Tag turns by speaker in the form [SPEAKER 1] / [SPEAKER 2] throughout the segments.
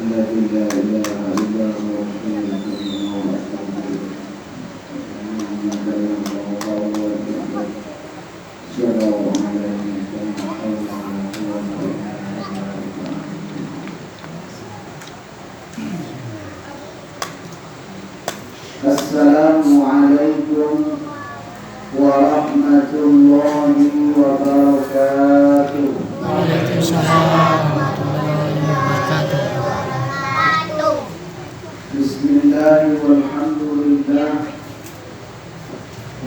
[SPEAKER 1] الذي لا إله إلا هو سبحانه وتعالى Assalamualaikum warahmatullahi wabarakatuh.
[SPEAKER 2] Waalaikumsalam warahmatullahi wabarakatuh.
[SPEAKER 1] Bismillah walhamdulillah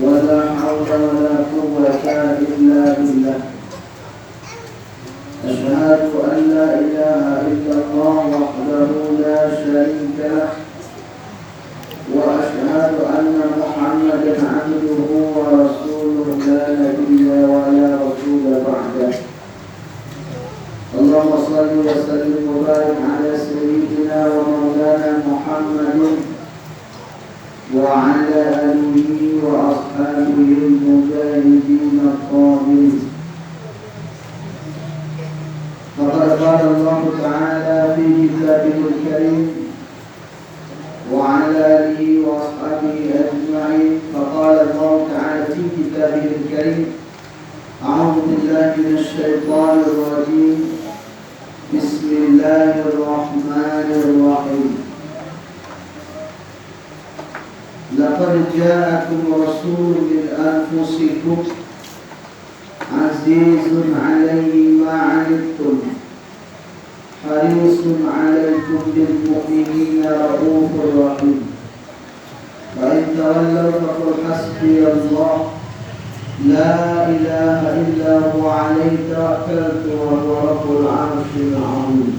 [SPEAKER 1] wala hawla wala quwwata illa billah. Asyhadu an la ilaha illallah wahdahu la syarika lah wa asyhadu anna Muhammadan abduhu wa rasuluhu la nabiyya wa la rasula ba'dah. Allahumma shalli wa sallim wa barik ala sayyidina wa maulana Muhammadin wa ala alihi wa ashabihi al-mujahidin al-tabi'in. Faqad qala Allah ta'ala fi kitabihil karim وعلى آله وأصحابه أجمعين. فقال الله تعالى في كتابه الكريم: أعوذ بالله من الشيطان الرجيم. بسم الله الرحمن الرحيم. لقد جاءكم رسول من أنفسكم عزيز عليه ما عنتم حريص عليكم بالمؤمنين رؤوف رحيم. فإن تولوا فقل حسبي الله لا إله إلا هو عليه توكلت وهو رب العرش العظيم.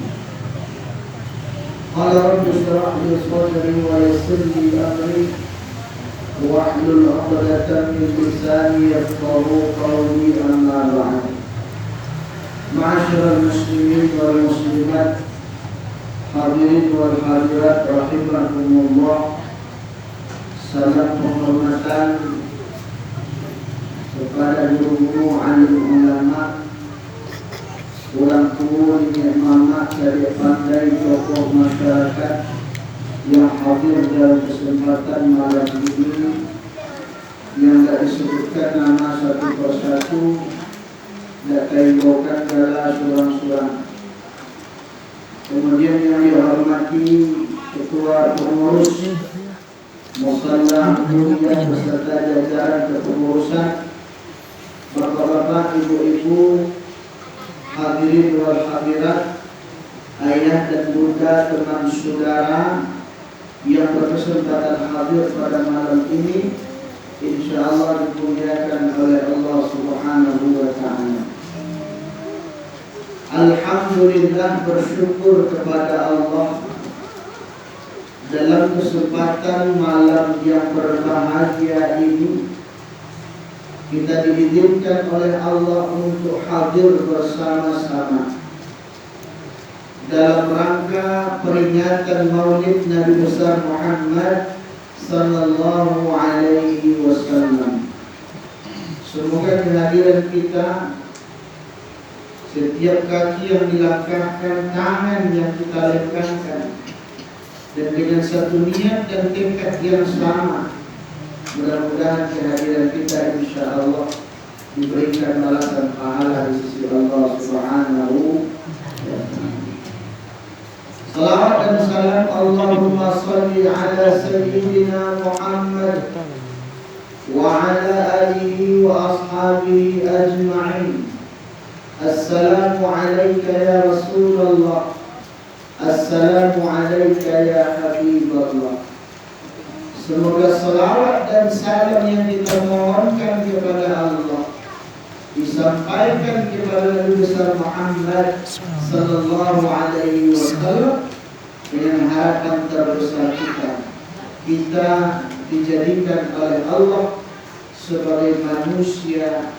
[SPEAKER 1] قال رب اشرح لي صدري ويسر لي أمري واحلل عقدة من لساني يفقهوا قولي. أما بعد. Ma'asyiral muslimin wal muslimat, hadirin wal hadirat rahimakumullah. Salam penghormatan kepada guru-guru alim ulama, ulang turun imamah dari pandai tokoh masyarakat yang hadir dalam kesempatan malam ini, yang tak disebutkan nama satu persatu, tidak kaibokan adalah surang-surang. Kemudian yang dihormati Ketua Pengurus Musalla Mulia beserta jajaran kepengurusan, bapak-bapak, ibu-ibu, hadirin wal hadirat, ayah dan bunda, teman saudara yang berkesempatan hadir pada malam ini, insyaallah dimuliakan oleh Allah Subhanahu wa ta'ala. Alhamdulillah, bersyukur kepada Allah dalam kesempatan malam yang berbahagia ini kita diizinkan oleh Allah untuk hadir bersama-sama dalam rangka peringatan Maulid Nabi besar Muhammad sallallahu alaihi wasallam. Semoga kehadiran kita, setiap kaki yang dilangkahkan, tangan yang kita lengkapkan, dan dengan satu niat dan tekad yang sama, mudah-mudahan kehadiran kita insyaallah diberikan balasan pahala di sisi Allah Subhanahu wa ta'ala. Salawat dan salam Allahumma salli ala sayyidina Muhammad wa ala alihi wa ashabihi ajma'in. Assalamu alayka ya Rasulullah, assalamu alayka ya Habiballah. Semoga salawat dan salam yang kita mohonkan kepada Allah disampaikan kepada Nabi besar Muhammad sallallahu alaihi wasallam dengan harapan terbesar kita dijadikan oleh Allah sebagai manusia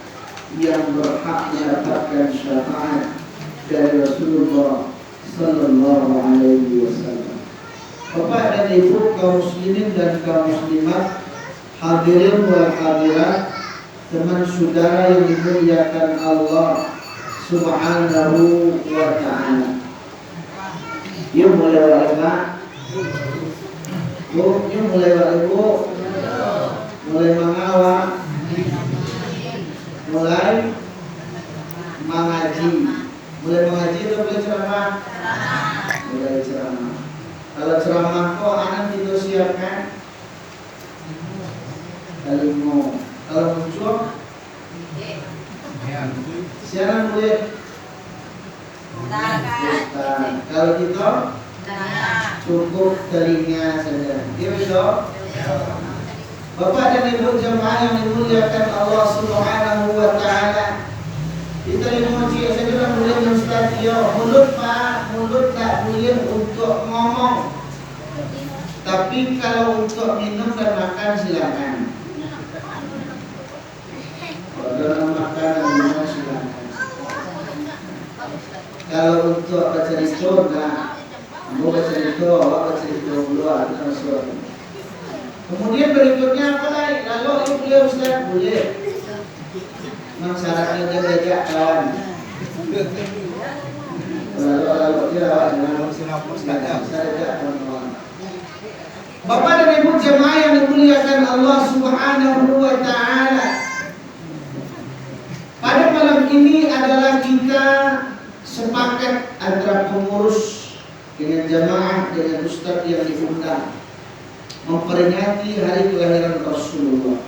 [SPEAKER 1] yang berhak mendapatkan syafaat dari Rasulullah sallallahu alaihi wasallam. Bapak dan Ibu kaum muslimin dan kaum muslimat, hadirin wal hadirat, teman saudara yang dimuliakan Allah Subhanahu wa ta'ala. Yuk mulai wali Pak. Bu, yuk mulai wali Bu. Mulai mengawak. Mulai mengaji. Mulai mengaji itu mulai ceramah. Mulai ceramah. Kalau ceramah kok anak itu siapkan. Kalau muncul siaran boleh. Kalau kita cukup telinga saja. Iya betul. Bapak dan Ibu jemaah yang dimuliakan Allah Subhanahu wa taala. Kita dimuji saja boleh Ustaz yo mulut Pak, mulut tak boleh untuk ngomong. Tapi kalau untuk minum dan makan silakan. Kalau makan dan minum silakan. Kalau untuk bercerita, nah, mau bercerita, awak bercerita dulu ada sesuatu. Kemudian berikutnya apa lagi? Lalu ini boleh Ustaz? Boleh. Masyarakat dia belajar kawan. Lalu dia awak dengan saya kawan. Bapak dan Ibu jemaah yang dimuliakan Allah Subhanahu wa taala. Pada malam ini adalah kita sepakat antara pengurus dengan jamaah dengan ustaz yang diundang memperingati hari kelahiran Rasulullah.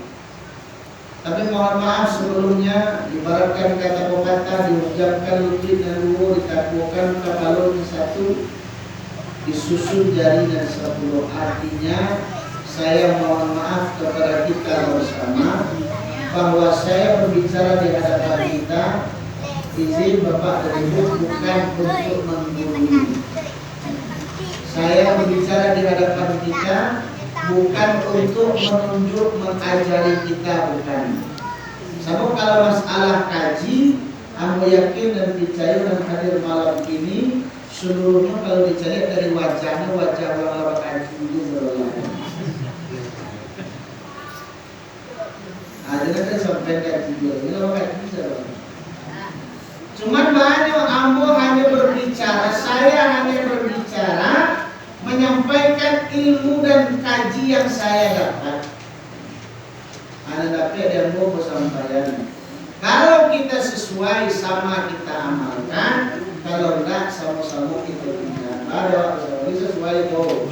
[SPEAKER 1] Tapi mohon maaf sebelumnya, ibaratkan kata pepatah diucapkan lutut dan luhur ditakukan kapalun satu disusun jari dan 10. Artinya saya mohon maaf kepada kita bersama bahwa saya berbicara di hadapan kita. Izin Bapak dan Ibu bukan untuk menggurui. Saya berbicara di hadapan kita bukan untuk menunjuk mengajari kita, bukan. Sebab kalau masalah kaji, aku yakin dan percaya dan hadir malam ini seluruhnya kalau dicari dari wajahnya wajah orang kaji itu berlalu. Ada kan sampai kaji dia, ini orang kaji saja. Cuman banyak ambo hanya berbicara, saya hanya berbicara menyampaikan ilmu dan kaji yang saya dapat. Ada dapat yang mau bersampaian. Kalau kita sesuai sama kita amalkan, kalau enggak sama-sama kita tinggal. Ada sesuai itu.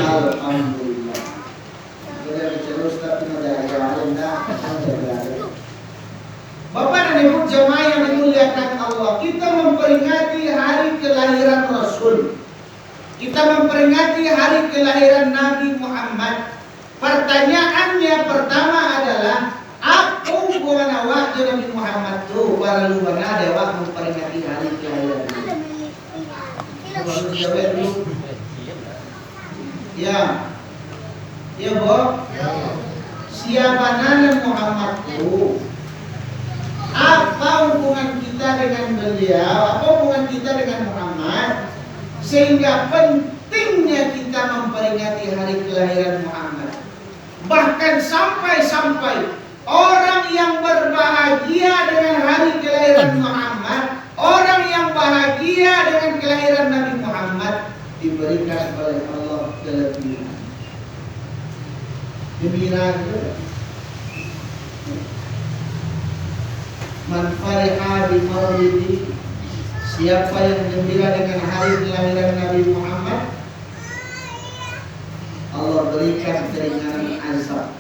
[SPEAKER 1] Alhamdulillah. Kita terus tapi ada jalan dah. Bapak dan Ibu jemaah yang dimuliakan Allah, kita memperingati hari kelahiran Rasul. Kita memperingati hari kelahiran Nabi Muhammad. Pertanyaannya pertama adalah, apa hubungan awak dengan Nabi Muhammad tu? Para luar ada awak memperingati hari kelahiran Nabi. Jawab dulu. Ya. Ya, Bob. Siapa Nabi Muhammad tu? Apa hubungan kita dengan beliau? Apa hubungan kita dengan Muhammad? Sehingga pentingnya kita memperingati hari kelahiran Muhammad. Bahkan sampai-sampai orang yang berbahagia dengan hari kelahiran Muhammad, orang yang bahagia dengan kelahiran Nabi Muhammad diberikan oleh Allah kelebihan. Gembira juga. Man fariha bi maulidi, siapa yang gembira dengan hari kelahiran Nabi Muhammad, Allah berikan keringanan azab.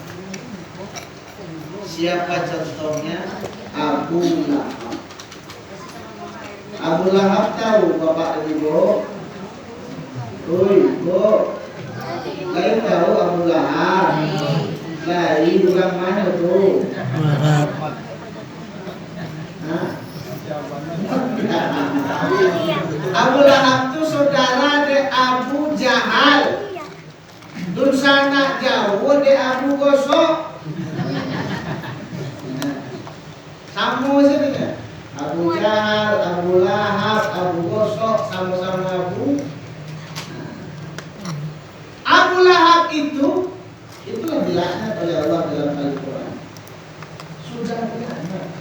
[SPEAKER 1] Siapa contohnya? Abu Lahab. Abu Lahab tahu Bapak dan Ibu? Bu, kalian tahu Abu Lahab? Lain orang mana tuh? Abu Lahab itu saudara de Abu Jahal. Dursana jauh de Abu Gosok. Sama saja. Abu Jahal, Abu Lahab, Abu Gosok sama-sama Abu. Abu Lahab itu dilaknat oleh Allah dalam Al-Quran. Sudah dilaknat.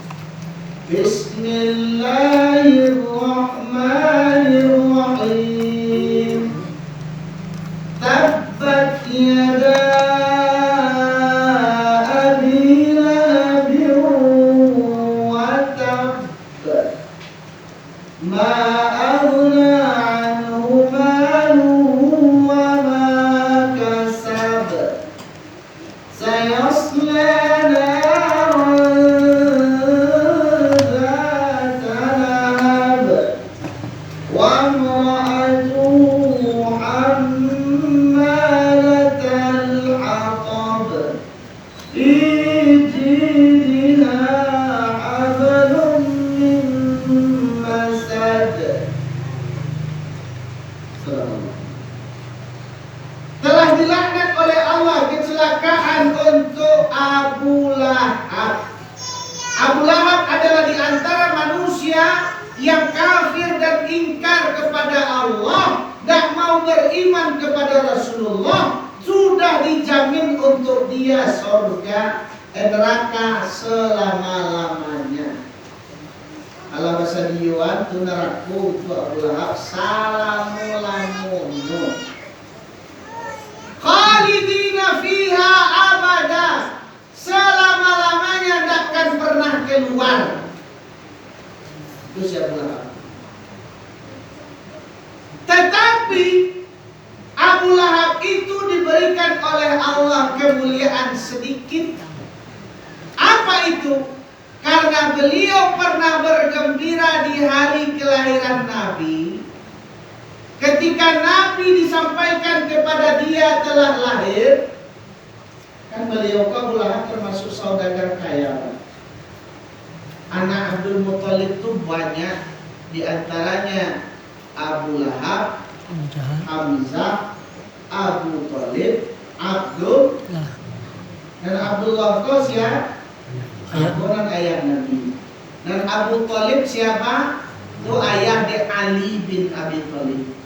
[SPEAKER 1] Bismillahirrahmanirrahim. telah dilaknat oleh Allah, kecelakaan untuk Abu Lahab. Abu Lahab adalah di antara manusia yang kafir dan ingkar kepada Allah, tak mau beriman kepada Rasulullah. Sudah dijamin untuk dia surga neraka selama-lamanya. Kalau bahasa diuan tu neraka untuk Abu Lahab salamu-lamunmu. Khalidina fiha abada, selama-lamanya takkan pernah keluar. Itu siapa Lahab. Tetapi Abu Lahab itu diberikan oleh Allah kemuliaan sedikit. Apa itu? Karena beliau pernah bergembira di hari kelahiran Nabi. Ketika Nabi disampaikan kepada dia telah lahir, kan beliau Abu Lahab termasuk saudagar kaya. Anak Abdul Muthalib itu banyak, di antaranya Abu Lahab, Hamzah, Abu Thalib, Abdul, dan Abdullah itu siapa? Orang ayah Nabi. Dan Abu Thalib siapa? Itu ayah dari Ali bin Abi Thalib.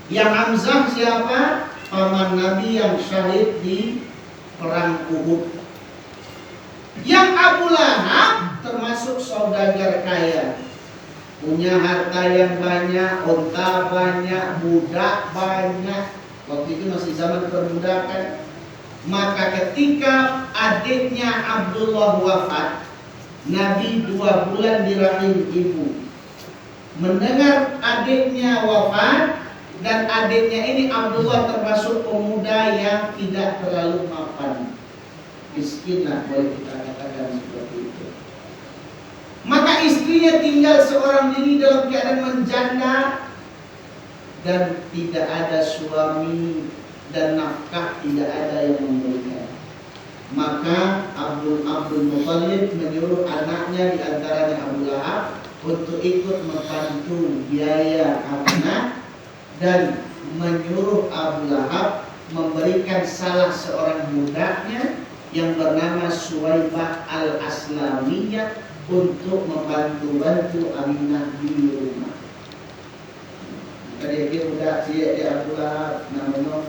[SPEAKER 1] Yang Hamzah siapa? Paman Nabi yang syahid di perang Uhud. Yang Abu Lahab termasuk saudagar kaya, punya harta yang banyak, unta banyak, budak banyak. Waktu itu masih zaman perbudakan. Maka ketika adiknya Abdullah wafat, Nabi 2 bulan di rahim ibu, mendengar adiknya wafat. Dan adiknya ini Abdullah termasuk pemuda yang tidak terlalu mapan, miskin lah boleh kita katakan seperti itu. Maka istrinya tinggal seorang diri dalam keadaan menjanda, dan tidak ada suami dan nafkah tidak ada yang memberikan. Maka Abdul Muthalib menyuruh anaknya, di antaranya Abu Lahab, untuk ikut membantu biaya amanah, dan menyuruh Abu Lahab memberikan salah seorang budaknya yang bernama Suwaibah al-Aslamiyah untuk membantu Aminah di rumah. Tadi dia budak dia Abu Lahab namanya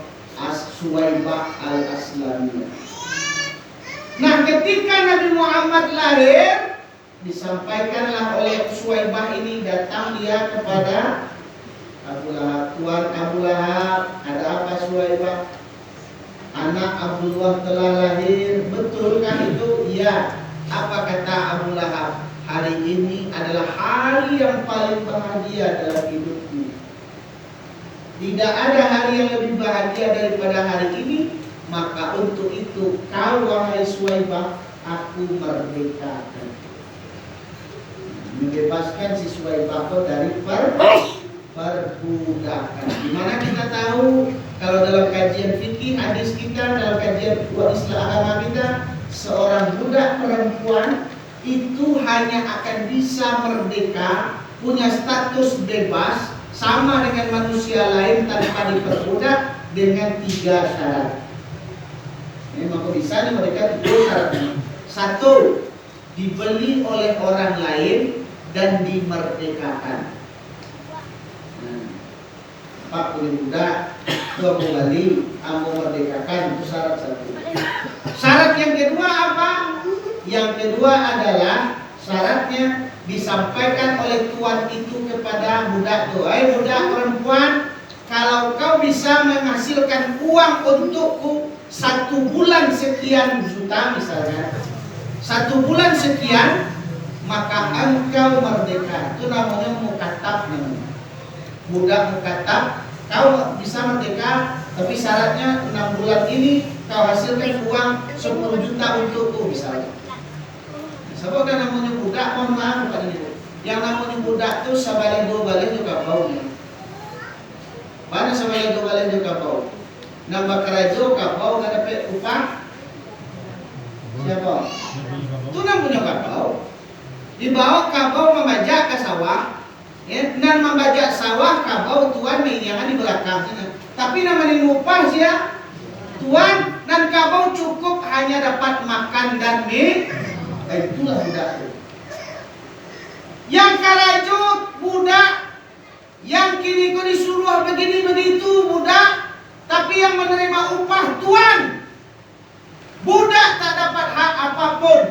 [SPEAKER 1] Suwaibah al-Aslamiyah. Nah, ketika Nabi Muhammad lahir, disampaikanlah oleh Suwaibah ini, datang dia kepada Abu Lahab. Tuan Abu Lahab, ada apa Suwaibah? Anak Abdullah telah lahir. Betulkah itu? Iya. Apa kata Abu Lahab? Hari ini adalah hari yang paling bahagia dalam hidupku. Tidak ada hari yang lebih bahagia daripada hari ini. Maka untuk itu kau wahai Suwaibah, aku merdekakan. Membebaskan si Suwaibah dari perbudakan. Dimana kita tahu kalau dalam kajian fikih hadis kita, dalam kajian Islam agama kita, seorang budak perempuan itu hanya akan bisa merdeka, punya status bebas sama dengan manusia lain tanpa diperbudak dengan 3 syarat. Ini maka bisa mereka 3 syaratnya. 1, dibeli oleh orang lain dan dimerdekakan. Pak punya budak, tua kembali, ambo merdekakan, itu syarat 1. Syarat yang kedua apa? Yang kedua adalah syaratnya disampaikan oleh tuan itu kepada budak itu. Budak perempuan, kalau kau bisa menghasilkan uang untukku 1 bulan sekian juta misalnya, 1 bulan sekian, maka engkau merdeka. Itu namanya mukatab namanya. Budak mukatab, kau bisa merdeka, tapi syaratnya 6 bulan ini kau hasilkan uang 10 juta untukku misalnya. Sebab kan namanya budak, mohon maaf bukan ini. Yang namanya budak itu sabale 2 balik juga bau. Mana sabale 2 balik juga bau. Nambah kerajo kapau gak dapat upah. Siapa? Itu namanya kapau. Dibawa kapau membajak ke sawah. Ya, dan membajak sawah kapau tuan yang di belakang.
[SPEAKER 3] Tapi namanya upah dia tuan, dan kamu cukup hanya dapat makan dan minum. Itulah budak. Yang karajut budak, yang kini kau disuruh begini begitu budak, tapi yang menerima upah tuan. Budak tak dapat hak apapun.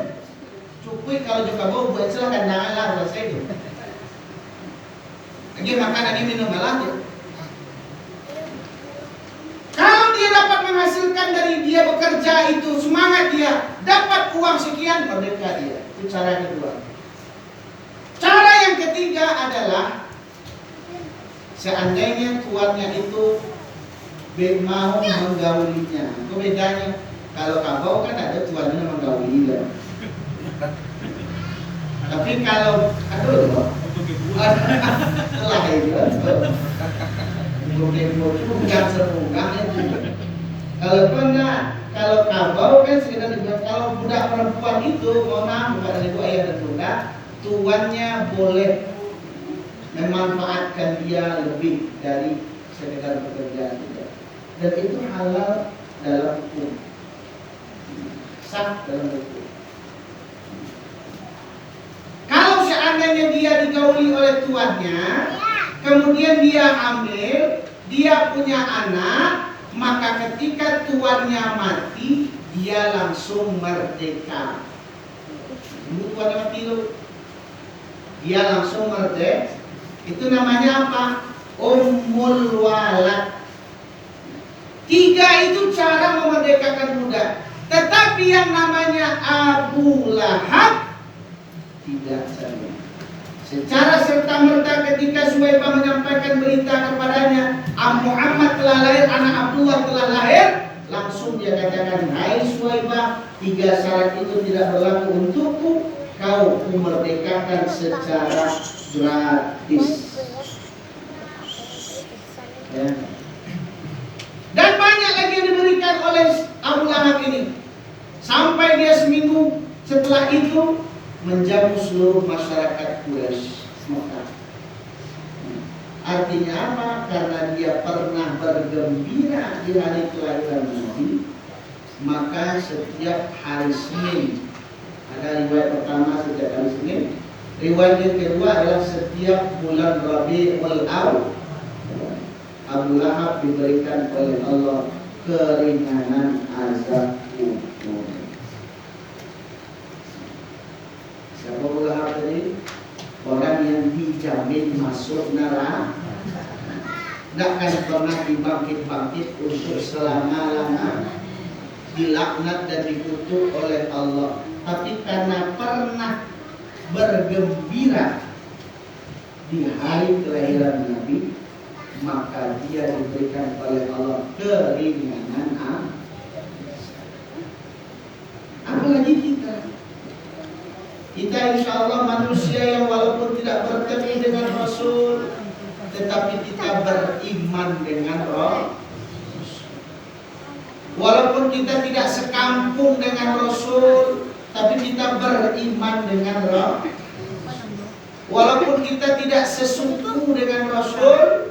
[SPEAKER 3] Cukup kalau juga bau buat silakan janganlah selesai itu. Lagi makanan ini minum malah ya. Kalau dia dapat menghasilkan dari dia bekerja itu, semangat dia, dapat uang sekian, merdeka dia. Itu cara kedua. Cara yang ketiga adalah seandainya tuannya itu mau menggaulinya. Itu bedanya. Kalau kabau kan ada tuannya menggauli kan. Tapi kalau telah itu bukan semunggah itu. Kalau enggak, kalau kabau kan sekedar dibuat. Kalau budak perempuan itu, mohon maaf bukan ibu ayah dan bunda, tuannya boleh memanfaatkan dia lebih dari sekedar pekerjaan itu. Dan itu halal dalam hukum, sah dalam hukum. Kalau seandainya dia digauli oleh tuannya, kemudian dia hamil, dia punya anak, maka ketika tuannya mati, dia langsung merdeka. Tuannya mati loh, dia langsung merdeka. Itu namanya apa? Ummul walad. 3 itu cara memerdekakan budak. Tetapi yang namanya Abu Lahab tidak sama. Secara serta-merta ketika Suwaibah menyampaikan berita kepadanya, Muhammad telah lahir, anak Abdullah telah lahir, langsung dia katakan, hai Suwaibah, 3 syarat itu tidak berlaku untukku, kau memerdekakan secara gratis. Ya. Dan banyak lagi yang diberikan oleh Abu Lahab ini, sampai dia seminggu setelah itu menjamu seluruh masyarakat Quraisy Mekah. Artinya apa? Karena dia pernah bergembira di hari kelahiran Nabi, maka setiap hari Senin, ada riwayat pertama setiap hari Senin, riwayat yang kedua adalah setiap bulan Rabiul Awal, Abu Lahab diberikan oleh Allah keringanan azab kubur. Siapa Abu Lahab tadi? Orang yang dijamin masuk neraka, tidak akan pernah dibangkit-bangkit untuk selama-lamanya, dilaknat dan dikutuk oleh Allah. Tapi karena pernah bergembira di hari kelahiran Nabi, maka dia diberikan oleh Allah keringanan. Apalagi kita insya Allah manusia yang walaupun tidak bertemu dengan Rasul, tetapi kita beriman dengan Rasul. Walaupun kita tidak sekampung dengan Rasul, tapi kita beriman dengan Rasul. Walaupun kita tidak sesuku dengan Rasul,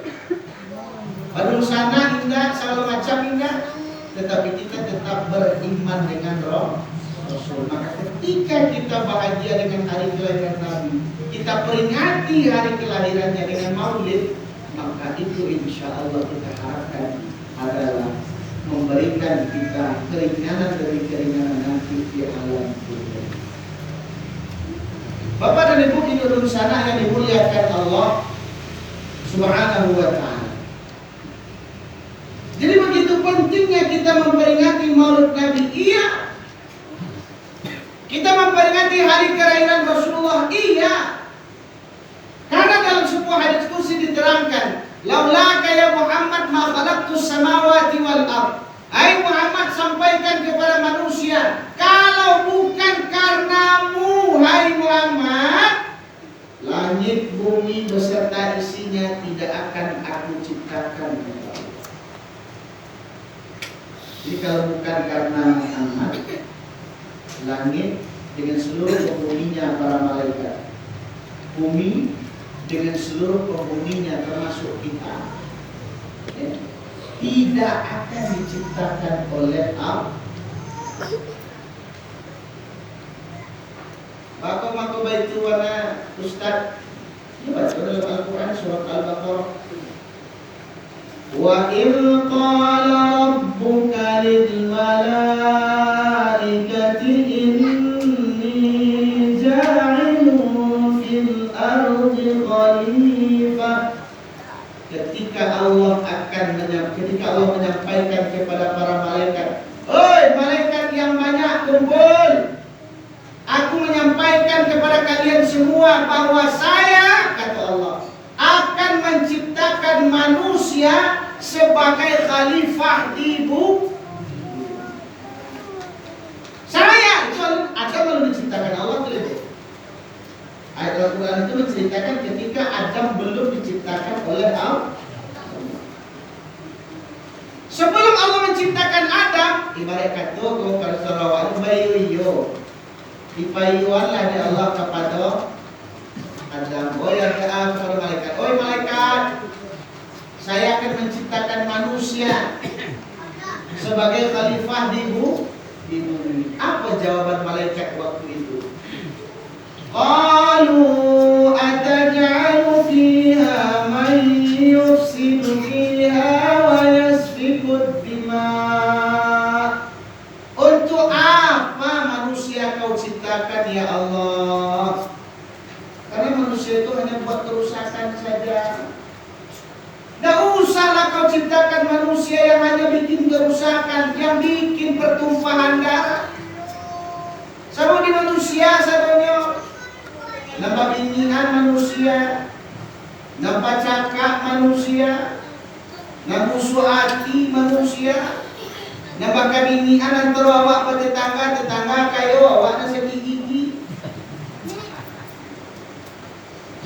[SPEAKER 3] Badung sana indah, segala macam indah, tetapi kita tetap beriman dengan Rasul. Maka ketika kita bahagia dengan hari kelahiran Nabi, kita peringati hari kelahirannya dengan maulid, maka itu insya Allah kita harapkan adalah memberikan kita keringanan dari keringanan nanti di alam dunia. Bapak dan Ibu di dalam sana yang dimuliakan Allah Subhanahu wa ta'ala. Jadi begitu pentingnya kita memperingati maulid Nabi. Iya, kita memperingati hari kelahiran Rasulullah. Iya, karena dalam sebuah hadis qudsi diterangkan, laulaka ya Muhammad ma khalaqtus samawati wal ard. Hai Muhammad, sampaikan kepada manusia, kalau bukan karenamu hai Muhammad, langit bumi beserta isinya tidak akan aku ciptakan. Jadi kalau bukan karena Muhammad, langit dengan seluruh penghuninya para malaikat, bumi dengan seluruh penghuninya termasuk kita, ya, tidak akan diciptakan oleh Allah. Maka baitu wana Ustaz baca dalam Al-Quran surat Al-Baqarah. Wa in qala rabbuka lil malaikati inni ja'ilun fil ardi khalifah. Ketika Allah menyampaikan kepada para malaikat, "Oi malaikat yang banyak kumpul, aku menyampaikan kepada kalian semua bahwa saya," kata Allah, "akan menciptakan manusia sebagai khalifah di bumi." Saya itu Adam belum diciptakan Allah tuh. Ayat Al-Quran itu menceritakan ketika Adam belum diciptakan oleh Allah. Sebelum Allah menciptakan Adam, ibarat kata kau kalau salawat bayu dipayuanlah di Allah kepada Adam. Oh ya kepada malaikat. Oh malaikat, saya akan menciptakan manusia sebagai khalifah di bumi. Apa jawaban malaikat waktu itu? Qalu ataj'alu fiha man yufsidu fiha wa yasfiku dima'. Untuk apa manusia kau ciptakan ya Allah? Karena manusia itu hanya buat kerusakan saja. Tidak usahlah kau ciptakan manusia yang hanya bikin kerusakan, yang bikin pertumpahan darah. Sama di manusia sadonyo, nampak binian manusia, nampak cakap manusia, nampak suati manusia, nampak kabinian antara awak tetangga kayo awak nasi gigi.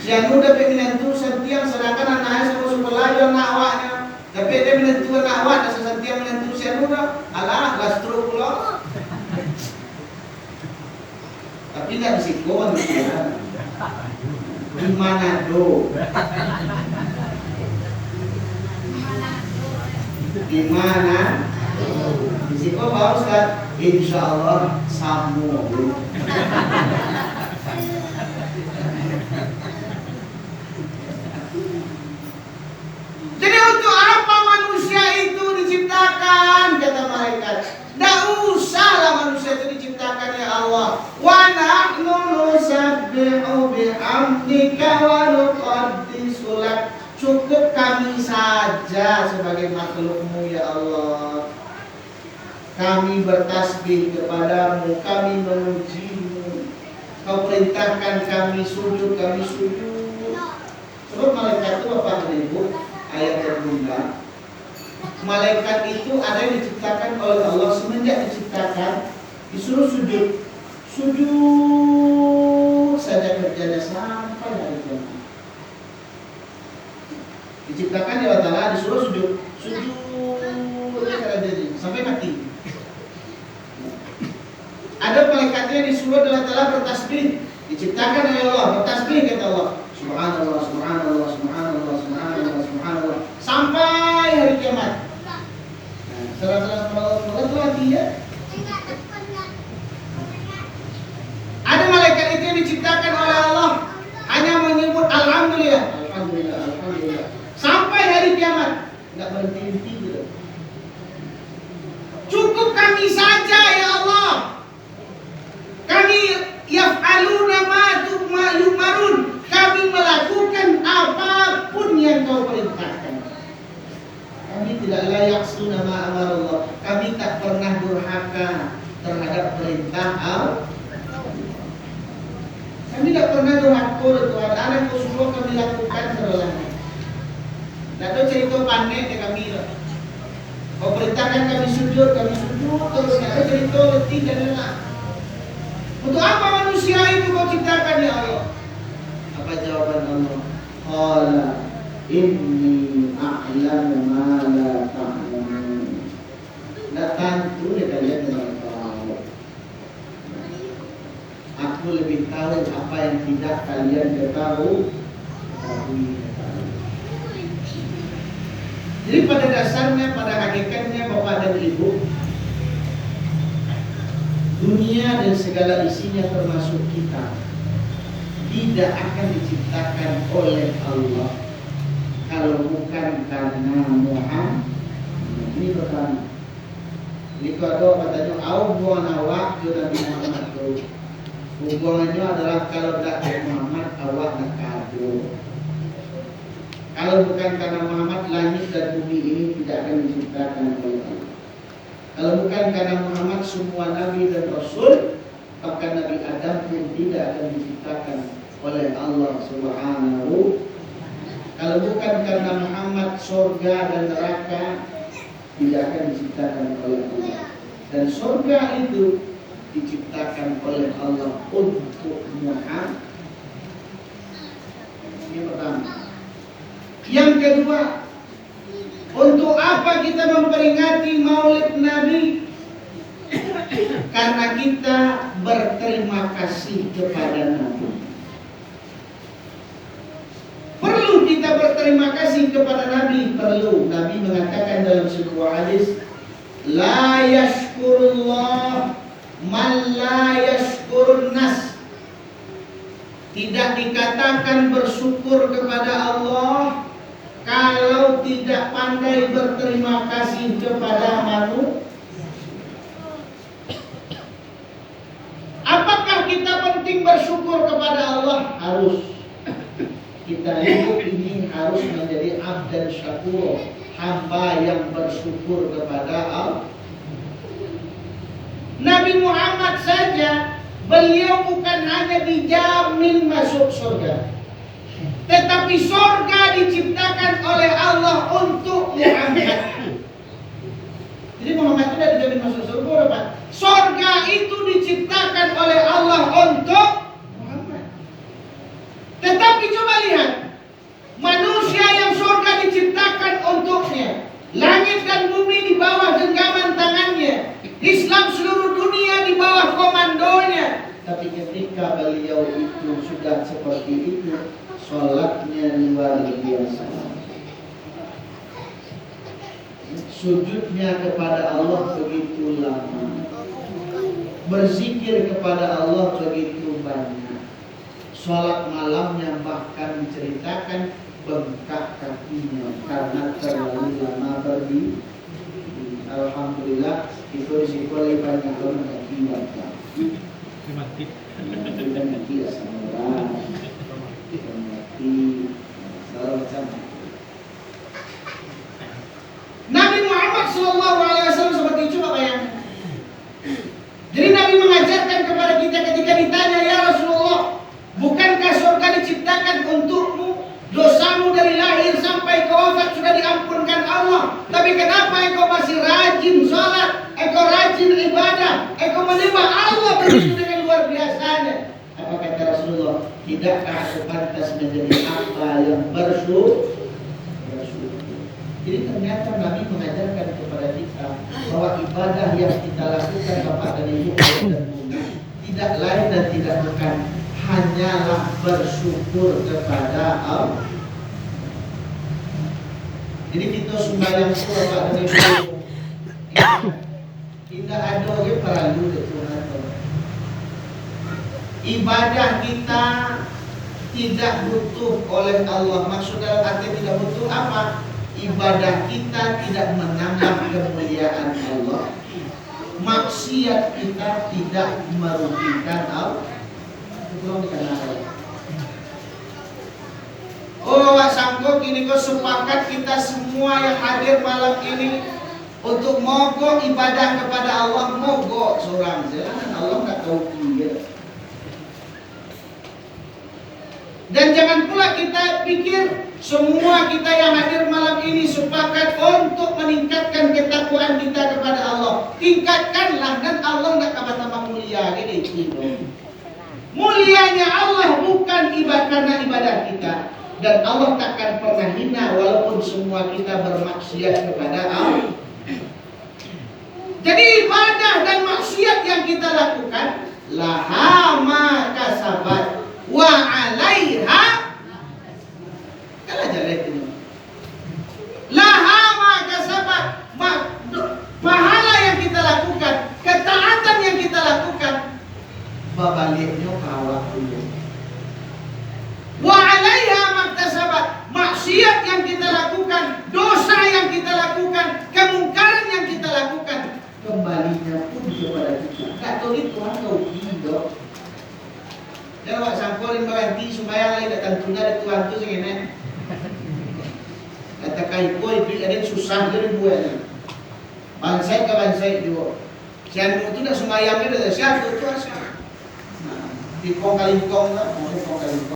[SPEAKER 3] Sianu dapat menentu setiap sedangkan anaknya sama supelayo nak awaknya. Tapi dia menentu anak awak dan setiap menentu sianu dah. Alah gastro pula. Tapi tidak risiko manusia. Di Manado. Di mana? Risiko Pak Ustaz. Insya Allah sambung. Jadi untuk apa manusia itu diciptakan? Kata malaikat. Tidak usahlah manusia itu diciptakan ya Allah. Wa nahnu nusabbihu bihamdika wa nuqaddisu lak. Cukup kami saja sebagai makhlukmu ya Allah. Kami bertasbih kepadamu, kami memujimu. Kau perintahkan kami sujud, kami sujud. Sebab malaikat itu apa ibu? Ayat berbunda. Malaikat itu ada yang diciptakan oleh Allah semenjak diciptakan disuruh sujud saja kerjanya sampai hari kiamat. Diciptakan di Allah Ta'ala disuruh sujud sampai mati. Ada malaikatnya disuruh Allah Ta'ala bertasbih, diciptakan oleh Allah bertasbih kata Allah. Subhanallah, subhanallah, subhanallah, subhanallah, subhanallah sampai hari kiamat. Salah-salah Allah itu lagi ya. Ada malaikat itu yang diciptakan oleh Allah hanya menyebut alhamdulillah, alhamdulillah, alhamdulillah sampai hari kiamat, enggak berhenti gitu. Cukup kami saja ya Allah. Kami yaf'aluna ma yu'marun. Kami melakukan apapun yang kau perintahkan. Kami tidak layak sunama amarallah. Kami tak pernah durhaka terhadap perintah Allah. Kami tidak pernah durhaka Tuhan. Ada yang kau suruh kami lakukan serolanya. Tidak tahu cerita panen ya kami. Kau perintahkan kami sujud terus. Tidak tahu cerita letih dan lelah. Untuk apa manusia itu kau ciptakan ya Allah? Apa jawaban Allah? Qala inni a'lamu ma la ta'lamun. Tentu dia kalian tidak tahu. Aku lebih tahu apa yang tidak kalian ketahui. Jadi pada dasarnya, pada hakikatnya Bapak dan Ibu, dunia dan segala isinya termasuk kita tidak akan diciptakan oleh Allah kalau bukan karena Muhammad. Ini pertama. Ini kalau katanya hubungan awak dengan Nabi Muhammad itu hubungannya adalah kalau tidak ada Muhammad awak nak kado. Kalau bukan karena Muhammad, langit dan bumi ini tidak akan diciptakan oleh Allah. Kalau bukan karena Muhammad, semua Nabi dan Rasul, bahkan Nabi Adam pun tidak akan diciptakan oleh Allah Subhanahu. Kalau bukan karena Muhammad, surga dan neraka tidak akan diciptakan oleh Allah. Dan surga itu diciptakan oleh Allah untuk Muhammad. Ini pertama. Yang kedua, untuk apa kita memperingati Maulid Nabi? Karena kita berterima kasih kepada Nabi. Perlu kita berterima kasih kepada Nabi? Perlu. Nabi mengatakan dalam sebuah hadis, la yashkurullah man la yashkurun nas. Tidak dikatakan bersyukur kepada Allah kalau tidak pandai berterima kasih kepada manusia. Apakah kita penting bersyukur kepada Allah? Harus. Kita hidup ini harus menjadi abdan syakur, hamba yang bersyukur kepada Allah. Nabi Muhammad saja, beliau bukan hanya dijamin masuk surga, tetapi surga diciptakan oleh Allah untuk Muhammad. Jadi Muhammad tidak dijamin masuk surga, Pak. Surga itu diciptakan oleh Allah untuk Muhammad. Tetapi coba lihat, manusia yang surga diciptakan untuknya, langit dan bumi di bawah genggaman tangannya, Islam seluruh dunia di bawah komandonya. Tapi ketika beliau itu sudah seperti itu, sholatnya luar biasa, sujudnya kepada Allah begitu lama, berzikir kepada Allah begitu banyak, sholat malamnya bahkan diceritakan bengkak kakinya karena terlalu lama berdiri. Alhamdulillah itu risiko lebih banyak orang kaki bengkak. Mati sama orang, mati segala macam. Nabi Muhammad SAW seperti itu, Pak, bayangkan. Jadi Nabi mengajarkan kepada kita ketika ditanya, ya Rasulullah, bukankah surga diciptakan untukmu? Dosamu dari lahir sampai ke wafat sudah diampunkan Allah. Tapi kenapa engkau masih rajin sholat, engkau rajin ibadah, engkau menyembah Allah begitu dengan luar biasanya? Apa kata Rasulullah? Tidakkah aku pantas menjadi hamba yang bersyukur? Jadi ternyata Nabi mengajarkan kepada kita bahwa ibadah yang kita lakukan Bapak dan Ibu tidak lain dan tidak bukan hanyalah bersyukur kepada Allah. Jadi kita sembahyang Bapak dan Ibu tidak ada orang perlu Tuhan. Ibadah kita tidak butuh oleh Allah. Maksud dalam arti tidak butuh apa? Ibadah kita tidak menambah kemuliaan Allah. Maksiat kita tidak merugikan Allah. Oh, Wak Sangko, kini kau sepakat kita semua yang hadir malam ini untuk mogok ibadah kepada Allah, mogok seorang jalan Allah nggak tahu dia. Dan jangan pula kita pikir semua kita yang hadir malam ini sepakat untuk meningkatkan ketakwaan kita kepada Allah. Tingkatkanlah, dan Allah tidak kabar tambah mulia. Gini, mulianya Allah bukan karena ibadah kita, dan Allah takkan pernah hina walaupun semua kita bermaksiat kepada Allah. Jadi ibadah dan maksiat yang kita lakukan, laha ma kasabat wa 'alaiha, kan aja lihat ini, laha ma maksiat yang kita lakukan, dosa yang kita lakukan, kemungkaran yang kita lakukan, kembalinya pun kepada kita. Katolik Tuhan kau hidup. Jangan wak samporin baganti sumayang lain datang punya dari Tuhan tu segini. Kata kai koi beri ada susah dari buahnya. Bansai ke bansai juga. Siapa tu nak sumayang ni dah siapa tu asal. Di kong kalingkong lah, kong kalingkong.